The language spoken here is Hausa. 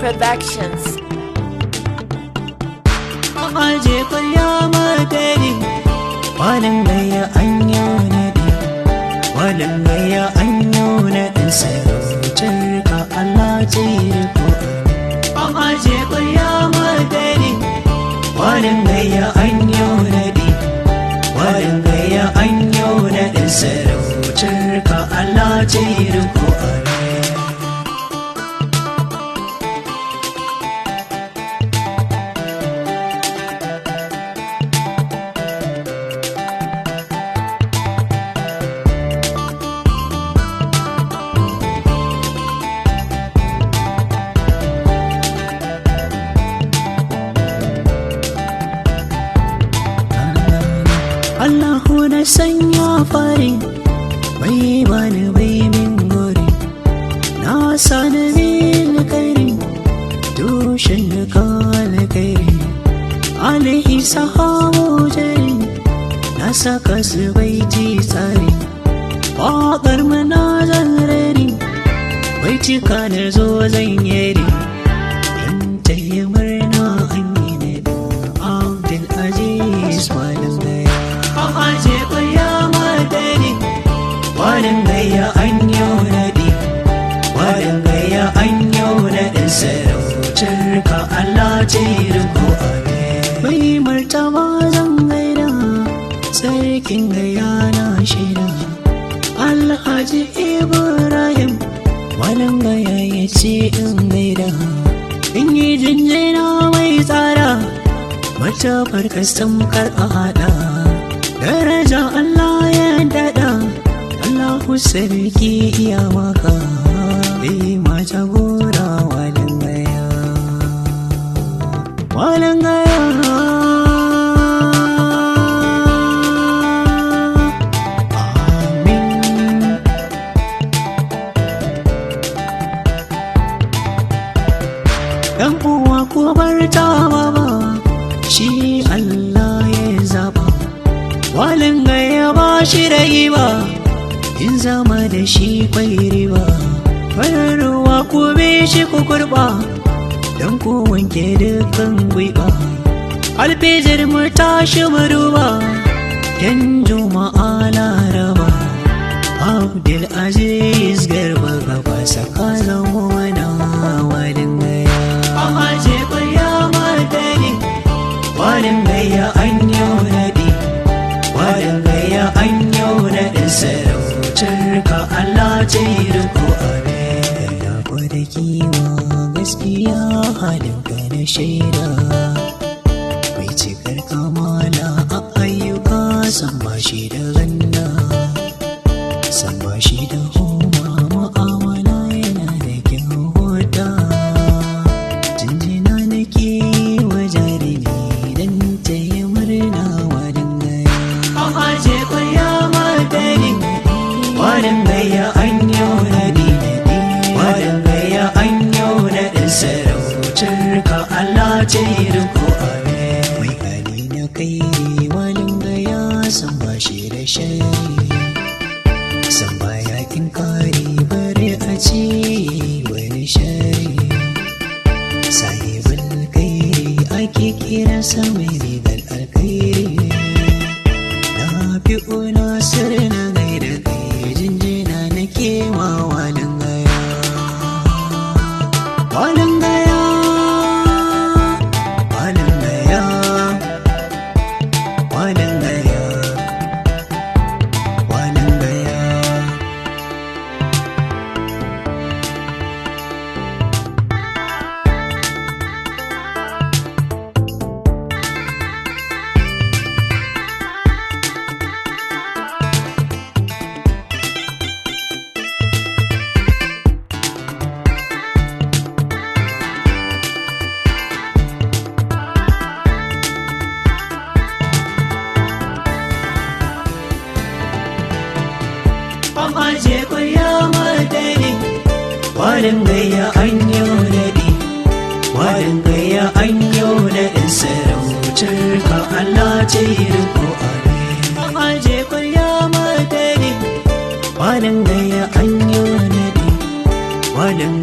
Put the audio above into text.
Productions. Aje kwarya madari, walin gaya an yau naɗi, walin gaya an yau naɗin sarautar ka Allah ce riko. Aje kwarya madari, walin gaya an yau naɗi, walin gaya an yau naɗin sarautar ka Allah ce riko. Allahu na sanya fari bai bani bai min gori, na sani min kairi tushen duka alkairi, alaihi sahabu jari na saka su bai ji tsari, waƙar mana zan rari bai cika na zo zan yari, yan tayi murna an yi na Abdul Aziz malam gaya. Aje kwarya madari, walin gaya an yau naɗi, walin gaya an yau naɗin sarautar ka Allah ce riko. Mai martaba zan gaida, sarkin gaya na shida, Alhaji Ibrahim walin gaya ya ce in gaida, in yi jinjina mai tsara, mata farkas tamkar a haɗa. Daraja Allah ya daɗa, Allahu sarki iya maka, bai ma jagora walin gaya, walin gaya. Amin. Ɗan uwa ko bar ta baba, shi Allah ya zaba. Walin gaya ba shi da ba, in zama da shi kwai riba, farar ruwa ku bi shi ku kurba, don ku wanke dukkan gwiba. Alfijir mu tashi mu duba, yan juma'a laraba, Abdul Aziz garba gaba saka zama wana walin gaya. Aje kwarya madari, walin gaya an yau naɗi, walin gaya an yau naɗin sarautar ka Allah ce riko. Ya gwada kiwa gaskiya halin ka na shaida, mai cikar kamala a ayyuka, san ba shi da ganna, san ba shi da homa, ma'amala yana da kyan hoda, jinjina nake wa jarumi don ta yi murna walin gaya. Aje kwarya madari, walin gaya an yau naɗi, walin gaya an yau naɗin sarautar ka Allah ce riko. Mai hali na kairi walin gaya, san ba shi da shari, san ba yakin kari bare a ce wani shari, sahibul kairi ake kira sa mai rigar alkairi. Fi'una sirri na gaida kai, jinjina na kewa walin gaya, walin gaya, walin gaya, walin gaya, walin gaya. Aje kwarya madari, walin gaya an yau naɗi, walin gaya an yau naɗin sarautar ka Allah ce riko. Aje kwarya madari, walin gaya an yau naɗi, walin